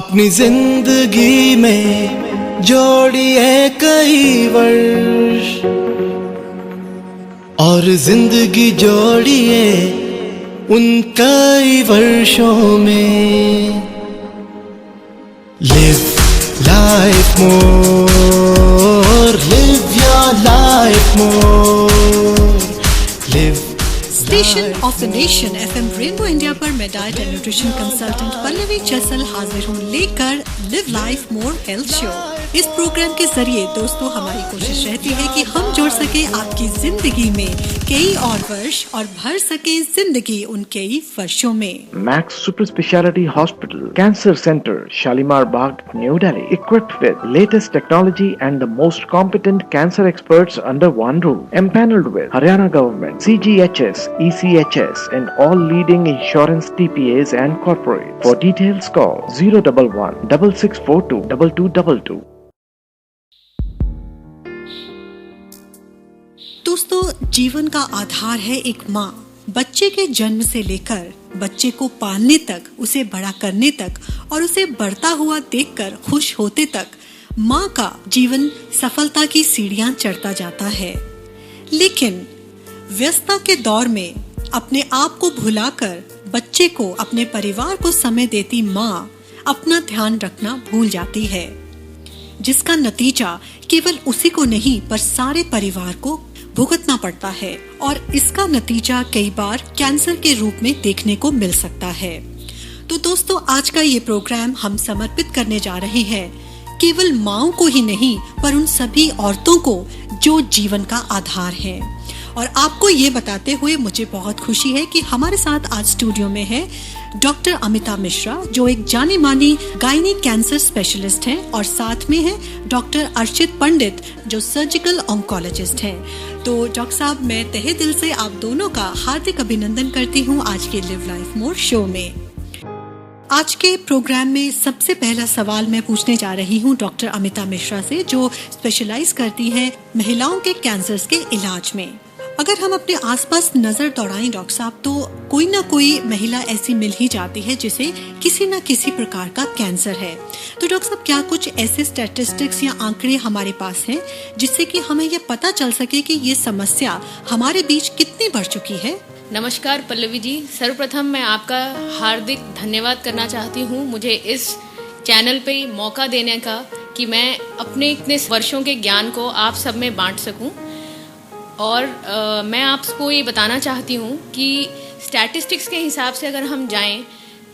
अपनी जिंदगी में जोड़िए कई वर्ष और जिंदगी जोड़िए उन कई वर्षों में। Live life more, live your life more, live station of the nation FM rainbow India पर मैं diet and nutrition consultant Pallavi Chasal हाजिर हूँ लेकर live life more health show. इस प्रोग्राम के जरिए दोस्तों हमारी कोशिश रहती है कि हम जोड़ सके आपकी जिंदगी में कई और वर्ष और भर सके जिंदगी उन कई वर्षों में। Max Super Speciality Hospital, Cancer Center, Shalimar Bagh, New Delhi, equipped with latest technology and the most competent cancer experts under one roof, empaneled with Haryana government, CGHS, ECHS and all leading insurance TPAs and corporates. For details call 011 6642 2222. दोस्तों जीवन का आधार है एक माँ। बच्चे के जन्म से लेकर बच्चे को पालने तक, उसे बड़ा करने तक और उसे बढ़ता हुआ देखकर खुश होते तक माँ का जीवन सफलता की सीढ़ियां चढ़ता जाता है। लेकिन व्यस्तता के दौर में अपने आप को भुलाकर बच्चे को, अपने परिवार को समय देती माँ अपना ध्यान रखना भूल जाती है, जिसका नतीजा केवल उसी को नहीं पर सारे परिवार को भुगतना पड़ता है और इसका नतीजा कई बार कैंसर के रूप में देखने को मिल सकता है। तो दोस्तों आज का ये प्रोग्राम हम समर्पित करने जा रहे हैं केवल माँओं को ही नहीं पर उन सभी औरतों को जो जीवन का आधार है। और आपको ये बताते हुए मुझे बहुत खुशी है कि हमारे साथ आज स्टूडियो में है डॉक्टर अमिता मिश्रा, जो एक जानी मानी गायनी कैंसर स्पेशलिस्ट हैं, और साथ में है डॉक्टर अर्चित पंडित, जो सर्जिकल ऑन्कोलॉजिस्ट हैं। तो डॉक्टर साहब, मैं तहे दिल से आप दोनों का हार्दिक अभिनंदन करती हूँ आज के लिव लाइफ मोर शो में। आज के प्रोग्राम में सबसे पहला सवाल मैं पूछने जा रही हूँ डॉक्टर अमिता मिश्रा से, जो स्पेशलाइज करती हैं महिलाओं के कैंसर्स के इलाज में। अगर हम अपने आसपास नजर दौड़ाएं डॉक्टर साहब, तो कोई ना कोई महिला ऐसी मिल ही जाती है जिसे किसी न किसी प्रकार का कैंसर है। तो डॉक्टर साहब, क्या कुछ ऐसे स्टैटिस्टिक्स या आंकड़े हमारे पास हैं जिससे कि हमें ये पता चल सके कि ये समस्या हमारे बीच कितनी बढ़ चुकी है? नमस्कार पल्लवी जी, सर्वप्रथम मैं आपका हार्दिक धन्यवाद करना चाहती हूँ मुझे इस चैनल पे मौका देने का कि मैं अपने इतने वर्षों के ज्ञान को आप सब में बांट सकूं। और मैं आपको ये बताना चाहती हूँ कि स्टैटिस्टिक्स के हिसाब से अगर हम जाएं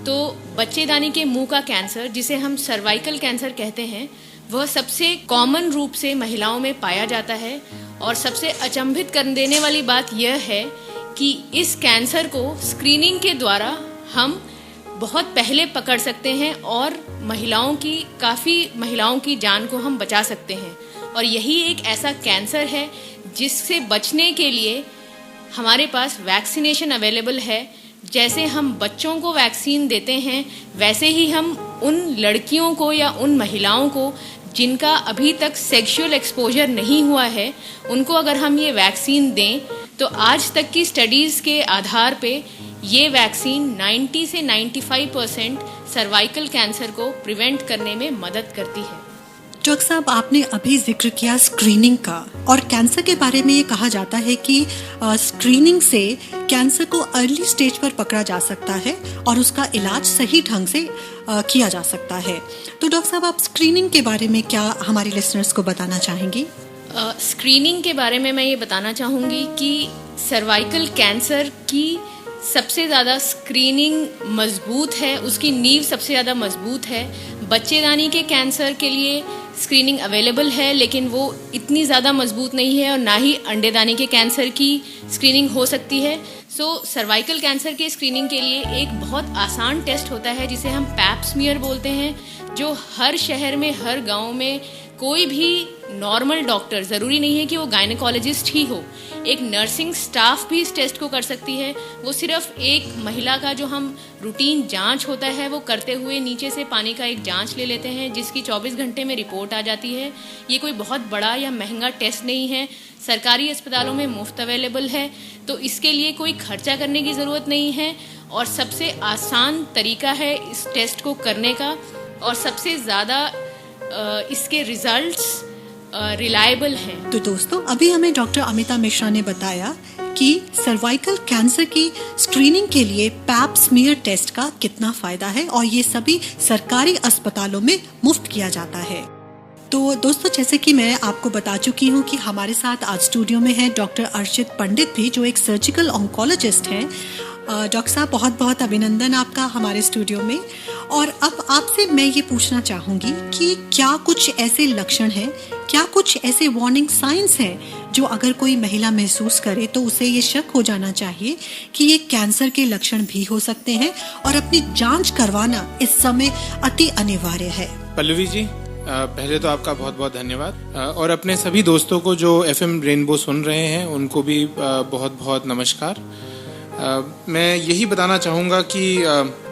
तो बच्चेदानी के मुंह का कैंसर, जिसे हम सर्वाइकल कैंसर कहते हैं, वह सबसे कॉमन रूप से महिलाओं में पाया जाता है। और सबसे अचंभित कर देने वाली बात यह है कि इस कैंसर को स्क्रीनिंग के द्वारा हम बहुत पहले पकड़ सकते हैं और काफ़ी महिलाओं की जान को हम बचा सकते हैं। और यही एक ऐसा कैंसर है जिससे बचने के लिए हमारे पास वैक्सीनेशन अवेलेबल है। जैसे हम बच्चों को वैक्सीन देते हैं, वैसे ही हम उन लड़कियों को या उन महिलाओं को जिनका अभी तक सेक्सुअल एक्सपोजर नहीं हुआ है, उनको अगर हम ये वैक्सीन दें तो आज तक की स्टडीज़ के आधार पे ये वैक्सीन 90 से 95% सर्वाइकल कैंसर को प्रिवेंट करने में मदद करती है। डॉक्टर साहब, आपने अभी जिक्र किया स्क्रीनिंग का, और कैंसर के बारे में ये कहा जाता है कि स्क्रीनिंग से कैंसर को अर्ली स्टेज पर पकड़ा जा सकता है और उसका इलाज सही ढंग से किया जा सकता है। तो डॉक्टर साहब, आप स्क्रीनिंग के बारे में क्या हमारे लिसनर्स को बताना चाहेंगी? स्क्रीनिंग के बारे में मैं ये बताना चाहूँगी कि सर्वाइकल कैंसर की सबसे ज़्यादा स्क्रीनिंग मजबूत है, उसकी नींव सबसे ज़्यादा मजबूत है। बच्चेदानी के कैंसर के लिए स्क्रीनिंग अवेलेबल है, लेकिन वो इतनी ज़्यादा मजबूत नहीं है, और ना ही अंडेदानी के कैंसर की स्क्रीनिंग हो सकती है। सर्वाइकल कैंसर के स्क्रीनिंग के लिए एक बहुत आसान टेस्ट होता है जिसे हम पैप स्मीयर बोलते हैं, जो हर शहर में, हर गांव में कोई भी नॉर्मल डॉक्टर, ज़रूरी नहीं है कि वो गायनेकोलॉजिस्ट ही हो, एक नर्सिंग स्टाफ भी इस टेस्ट को कर सकती है। वो सिर्फ एक महिला का जो हम रूटीन जांच होता है वो करते हुए नीचे से पानी का एक जांच ले लेते हैं, जिसकी 24 घंटे में रिपोर्ट आ जाती है। ये कोई बहुत बड़ा या महंगा टेस्ट नहीं है, सरकारी अस्पतालों में मुफ्त अवेलेबल है, तो इसके लिए कोई खर्चा करने की ज़रूरत नहीं है और सबसे आसान तरीका है इस टेस्ट को करने का। और सबसे ज़्यादा इसके रिजल्ट्स रिलायबल हैं। तो दोस्तों, अभी हमें डॉक्टर अमिता मिश्रा ने बताया कि सर्वाइकल कैंसर की स्क्रीनिंग के लिए पैप स्मीयर टेस्ट का कितना फायदा है और ये सभी सरकारी अस्पतालों में मुफ्त किया जाता है। तो दोस्तों, जैसे कि मैं आपको बता चुकी हूँ कि हमारे साथ आज स्टूडियो में है डॉक्टर अर्चित पंडित भी, जो एक सर्जिकल ऑन्कोलॉजिस्ट हैं। डॉक्टर साहब, बहुत बहुत अभिनंदन आपका हमारे स्टूडियो में। और अब आपसे मैं ये पूछना चाहूँगी कि क्या कुछ ऐसे लक्षण हैं, क्या कुछ ऐसे वार्निंग साइंस हैं जो अगर कोई महिला महसूस करे तो उसे ये शक हो जाना चाहिए कि ये कैंसर के लक्षण भी हो सकते हैं और अपनी जांच करवाना इस समय अति अनिवार्य है। पल्लवी जी, पहले तो आपका बहुत बहुत धन्यवाद और अपने सभी दोस्तों को जो FM रेनबो सुन रहे हैं उनको भी बहुत बहुत नमस्कार। मैं यही बताना चाहूँगा कि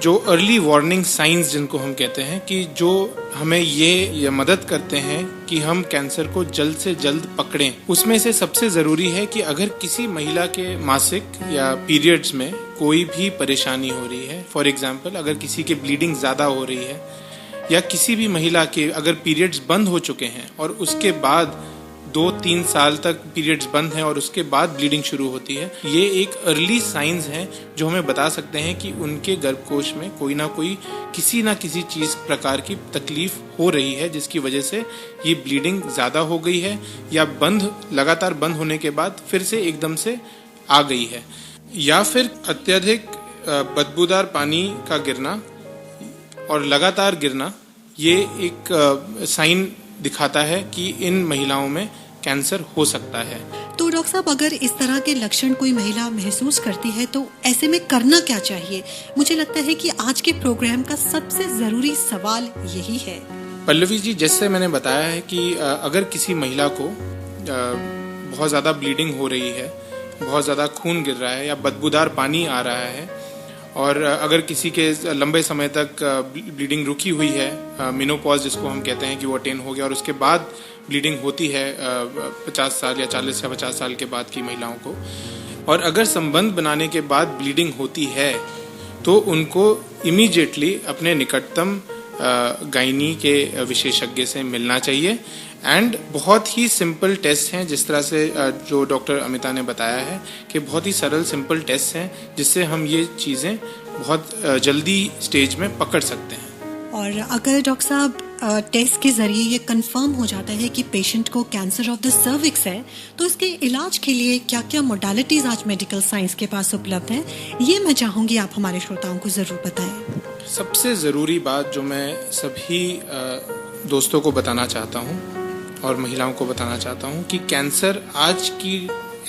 जो अर्ली वार्निंग साइंस जिनको हम कहते हैं, कि जो हमें ये मदद करते हैं कि हम कैंसर को जल्द से जल्द पकड़ें, उसमें से सबसे ज़रूरी है कि अगर किसी महिला के मासिक या पीरियड्स में कोई भी परेशानी हो रही है, फॉर एग्जांपल अगर किसी के ब्लीडिंग ज़्यादा हो रही है या किसी भी महिला के अगर पीरियड्स बंद हो चुके हैं और उसके बाद 2-3 साल तक पीरियड्स बंद हैं और उसके बाद ब्लीडिंग शुरू होती है, ये एक अर्ली साइंस हैं जो हमें बता सकते हैं कि उनके गर्भकोश में कोई ना कोई किसी ना किसी चीज़ प्रकार की तकलीफ हो रही है, जिसकी वजह से ये ब्लीडिंग ज़्यादा हो गई है या लगातार बंद होने के बाद फिर से एकदम से आ गई है, या फिर अत्यधिक बदबूदार पानी का गिरना और लगातार गिरना, ये एक साइन दिखाता है कि इन महिलाओं में कैंसर हो सकता है। तो डॉक्टर साहब, अगर इस तरह के लक्षण कोई महिला महसूस करती है तो ऐसे में करना क्या चाहिए? मुझे लगता है कि आज के प्रोग्राम का सबसे जरूरी सवाल यही है। पल्लवी जी, जैसे मैंने बताया है कि अगर किसी महिला को बहुत ज़्यादा ब्लीडिंग हो रही है, बहुत ज़्यादा खून गिर रहा है या बदबूदार पानी आ रहा है और अगर किसी के लंबे समय तक ब्लीडिंग रुकी हुई है, मेनोपॉज जिसको हम कहते हैं कि वो अटेन हो गया और उसके बाद ब्लीडिंग होती है 50 साल या 40 या 50 साल के बाद की महिलाओं को, और अगर संबंध बनाने के बाद ब्लीडिंग होती है तो उनको इमीडिएटली अपने निकटतम गायनी के विशेषज्ञ से मिलना चाहिए। एंड बहुत ही सिंपल टेस्ट हैं, जिस तरह से जो डॉक्टर अमिता ने बताया है कि बहुत ही सरल सिंपल टेस्ट हैं जिससे हम ये चीज़ें बहुत जल्दी स्टेज में पकड़ सकते हैं। और अगर डॉक्टर साहब टेस्ट के जरिए ये कंफर्म हो जाता है कि पेशेंट को कैंसर ऑफ द सर्विक्स है, तो इसके इलाज के लिए क्या क्या मोडालिटीज आज मेडिकल साइंस के पास उपलब्ध हैं, ये मैं चाहूँगी आप हमारे श्रोताओं को ज़रूर बताएं। सबसे ज़रूरी बात जो मैं सभी दोस्तों को बताना चाहता हूँ और महिलाओं को बताना चाहता हूँ कि कैंसर आज की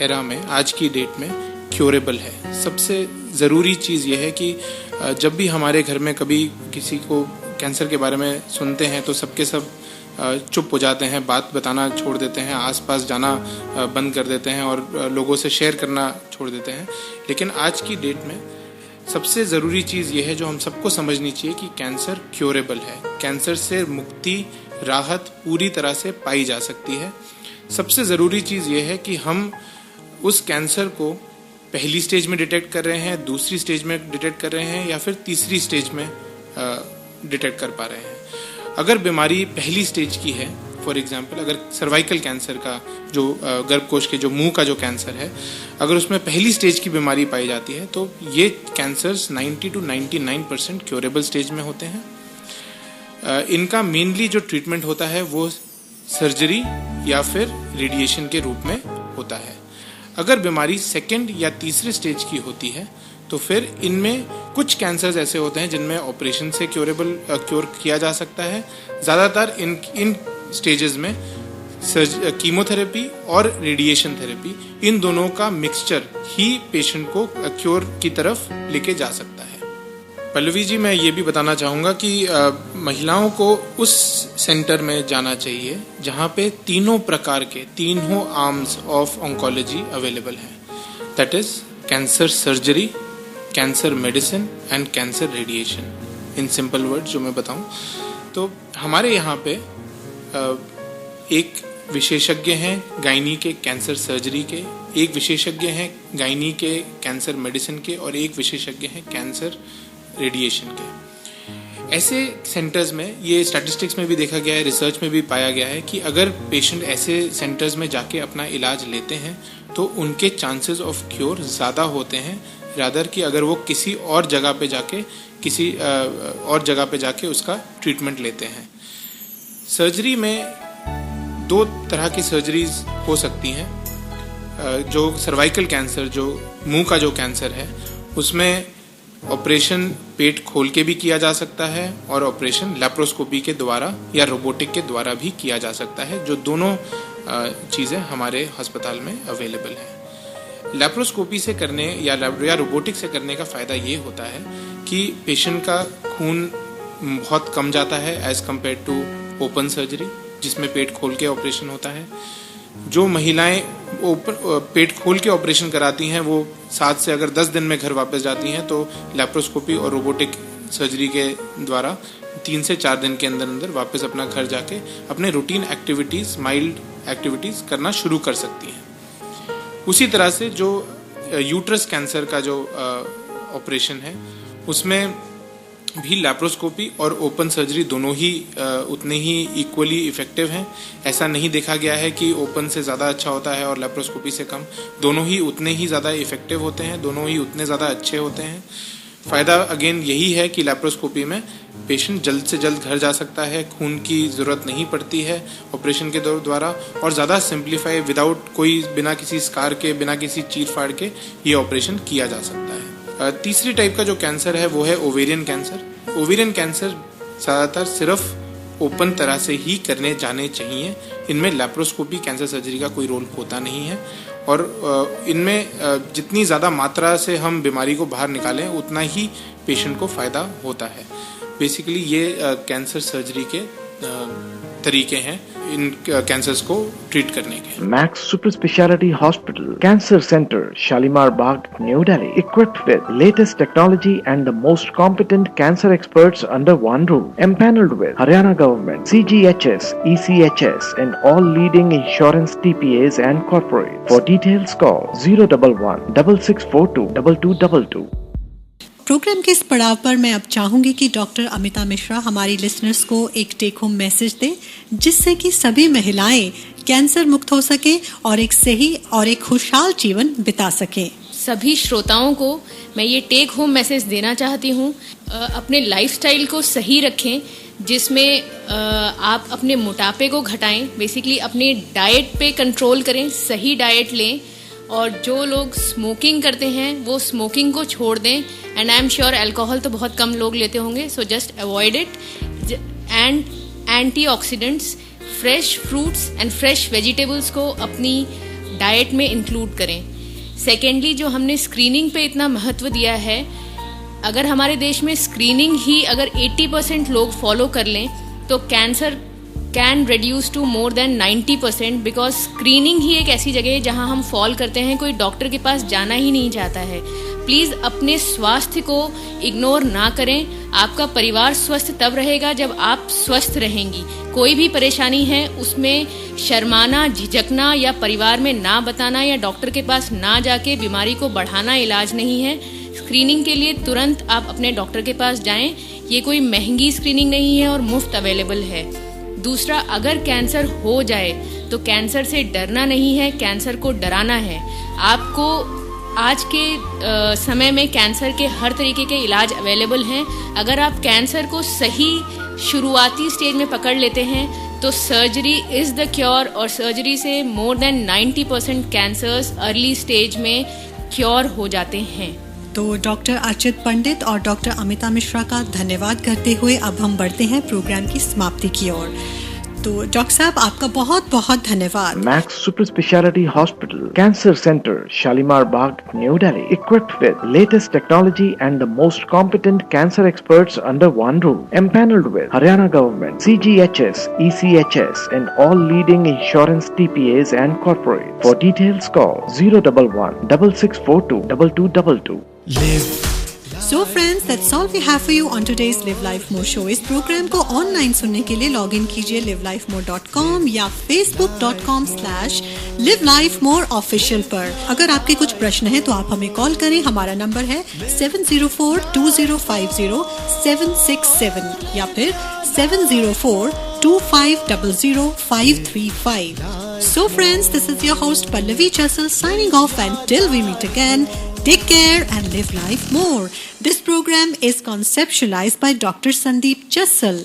एरा में, आज की डेट में क्योरेबल है। सबसे ज़रूरी चीज़ यह है कि जब भी हमारे घर में कभी किसी को कैंसर के बारे में सुनते हैं तो सबके सब चुप हो जाते हैं, बात बताना छोड़ देते हैं, आसपास जाना बंद कर देते हैं और लोगों से शेयर करना छोड़ देते हैं। लेकिन आज की डेट में सबसे ज़रूरी चीज़ यह है जो हम सबको समझनी चाहिए कि कैंसर क्योरेबल है। कैंसर से मुक्ति, राहत पूरी तरह से पाई जा सकती है। सबसे ज़रूरी चीज़ यह है कि हम उस कैंसर को पहली स्टेज में डिटेक्ट कर रहे हैं, दूसरी स्टेज में डिटेक्ट कर रहे हैं या फिर तीसरी स्टेज में डिटेक्ट कर पा रहे हैं। अगर बीमारी पहली स्टेज की है, फॉर एग्जांपल अगर सर्वाइकल कैंसर का जो गर्भकोश के जो मुंह का जो कैंसर है, अगर उसमें पहली स्टेज की बीमारी पाई जाती है तो ये कैंसर्स 90 to 99% क्योरेबल स्टेज में होते हैं। इनका मेनली जो ट्रीटमेंट होता है वो सर्जरी या फिर रेडिएशन के रूप में होता है। अगर बीमारी सेकेंड या तीसरे स्टेज की होती है तो फिर इनमें कुछ कैंसर्स ऐसे होते हैं जिनमें ऑपरेशन से क्योर किया जा सकता है। ज़्यादातर इन स्टेजेस में कीमोथेरेपी और रेडिएशन थेरेपी, इन दोनों का मिक्सचर ही पेशेंट को क्योर की तरफ लेके जा सकता है। पल्लवी जी, मैं ये भी बताना चाहूँगा कि महिलाओं को उस सेंटर में जाना चाहिए जहाँ पे तीनों प्रकार के, तीनों आर्म्स ऑफ ऑन्कोलॉजी अवेलेबल हैं। That is cancer surgery, cancer medicine and cancer radiation. In simple word जो मैं बताऊं तो हमारे यहाँ पे एक विशेषज्ञ हैं गायनी के कैंसर सर्जरी के, एक विशेषज्ञ हैं गायनी के कैंसर मेडिसिन के और एक विशेषज्ञ हैं कैंसर रेडिएशन के। ऐसे सेंटर्स में ये स्टैटिस्टिक्स में भी देखा गया है, रिसर्च में भी पाया गया है कि अगर पेशेंट ऐसे सेंटर्स में जाके अपना इलाज लेते हैं तो उनके चांसेस ऑफ क्योर ज़्यादा होते हैं रादर कि अगर वो किसी और जगह पे जाके उसका ट्रीटमेंट लेते हैं। सर्जरी में 2 तरह की सर्जरीज हो सकती हैं। जो सर्वाइकल कैंसर, जो मुंह का जो कैंसर है, उसमें ऑपरेशन पेट खोल के भी किया जा सकता है और ऑपरेशन लैप्रोस्कोपी के द्वारा या रोबोटिक के द्वारा भी किया जा सकता है, जो दोनों चीज़ें हमारे अस्पताल में अवेलेबल हैं। लैप्रोस्कोपी से करने या रोबोटिक से करने का फ़ायदा ये होता है कि पेशेंट का खून बहुत कम जाता है as compare to open surgery, जिसमें पेट खोल के ऑपरेशन होता है। जो महिलाएं पेट खोल के ऑपरेशन कराती हैं वो 7 से अगर 10 दिन में घर वापस जाती हैं, तो लैप्रोस्कोपी और रोबोटिक सर्जरी के द्वारा 3 से 4 दिन के अंदर अंदर वापस अपना घर जाके अपने रूटीन एक्टिविटीज़, माइल्ड एक्टिविटीज़ करना शुरू कर सकती हैं। उसी तरह से जो यूट्रस कैंसर का जो ऑपरेशन है, उसमें भी लैप्रोस्कोपी और ओपन सर्जरी दोनों ही उतने ही इक्वली इफेक्टिव हैं। ऐसा नहीं देखा गया है कि ओपन से ज़्यादा अच्छा होता है और लैप्रोस्कोपी से कम। दोनों ही उतने ही ज़्यादा इफेक्टिव होते हैं, दोनों ही उतने ज़्यादा अच्छे होते हैं। फ़ायदा अगेन यही है कि लैप्रोस्कोपी में पेशेंट जल्द से जल्द घर जा सकता है, खून की ज़रूरत नहीं पड़ती है ऑपरेशन के द्वारा, और ज़्यादा सिंप्लीफाई विदाउट कोई बिना किसी स्कार के, बिना किसी चीर फाड़ के ये ऑपरेशन किया जा सकता है। तीसरी टाइप का जो कैंसर है वो है ओवेरियन कैंसर। ओवेरियन कैंसर ज़्यादातर सिर्फ ओपन तरह से ही करने जाने चाहिए। इनमें लैप्रोस्कोपी कैंसर सर्जरी का कोई रोल होता नहीं है, और इनमें जितनी ज़्यादा मात्रा से हम बीमारी को बाहर निकालें उतना ही पेशेंट को फ़ायदा होता है। बेसिकली ये कैंसर सर्जरी के तरीके हैं इन कैंसर्स को ट्रीट करने के। Max Super Speciality Hospital, Cancer Center, Shalimar Bagh, New Delhi, equipped with latest technology and the most competent cancer experts under one roof, empaneled with Haryana government, CGHS, ECHS, and all leading insurance TPAs and corporates. For details, call 011 6642 2222. Programme के इस पड़ाव पर मैं अब चाहूंगी कि doctor Amita Mishra हमारी listeners को एक टेक होम मैसेज दें, जिससे कि सभी महिलाएं कैंसर मुक्त हो सके और एक सही और एक खुशहाल जीवन बिता सकें। सभी श्रोताओं को मैं ये टेक होम मैसेज देना चाहती हूँ। अपने लाइफस्टाइल को सही रखें, जिसमें आप अपने मोटापे को घटाएं। बेसिकली अपने डाइट पे कंट्रोल करें, सही डाइट लें, और जो लोग स्मोकिंग करते हैं वो स्मोकिंग को छोड़ दें। And I am sure alcohol तो बहुत कम लोग लेते होंगे, so just avoid it. And antioxidants, fresh fruits and fresh vegetables को अपनी डाइट में इंक्लूड करें। सेकेंडली, जो हमने स्क्रीनिंग पे इतना महत्व दिया है, अगर हमारे देश में स्क्रीनिंग ही अगर 80% लोग फॉलो कर लें तो cancer can reduce to more than 90%, because screening ही एक ऐसी जगह है जहां हम फॉल करते हैं, कोई डॉक्टर के पास जाना ही नहीं चाहता है। प्लीज़ अपने स्वास्थ्य को इग्नोर ना करें। आपका परिवार स्वस्थ तब रहेगा जब आप स्वस्थ रहेंगी। कोई भी परेशानी है उसमें शर्माना, झिझकना या परिवार में ना बताना या डॉक्टर के पास ना जाके बीमारी को बढ़ाना इलाज नहीं है। स्क्रीनिंग के लिए तुरंत आप अपने डॉक्टर के पास जाएं। ये कोई महंगी स्क्रीनिंग नहीं है और मुफ्त अवेलेबल है। दूसरा, अगर कैंसर हो जाए तो कैंसर से डरना नहीं है, कैंसर को डराना है। आपको आज के समय में कैंसर के हर तरीके के इलाज अवेलेबल हैं। अगर आप कैंसर को सही शुरुआती स्टेज में पकड़ लेते हैं तो सर्जरी इज द क्योर, और सर्जरी से मोर देन 90% कैंसर्स अर्ली स्टेज में क्योर हो जाते हैं। तो डॉक्टर अर्चित पंडित और डॉक्टर अमिता मिश्रा का धन्यवाद करते हुए अब हम बढ़ते हैं प्रोग्राम की समाप्ति की ओर। तो डॉक्टर साहब, आपका बहुत बहुत धन्यवाद। Max Super Speciality Hospital, Cancer Center, Shalimar Bagh, New Delhi, equipped with latest technology and the most competent cancer experts under one roof, empaneled with Haryana government, CGHS, ECHS, and all leading insurance TPAs and corporates. For details, call 011 6642 2222. Live so friends, that's all we have for you on today's live life more show. इस program को online सुनने के लिए log in कीजिए livelifemore.com या facebook.com/livelifemoreofficial पर। अगर आपके कुछ प्रश्न हैं तो आप हमें कॉल करें। हमारा नंबर है 704-2050-767 या फिर 704-2500-535। So friends, this is your host Pallavi Chassal signing off, and till we meet again, take care and live life more. This program is conceptualized by Dr. Sandeep Chassal.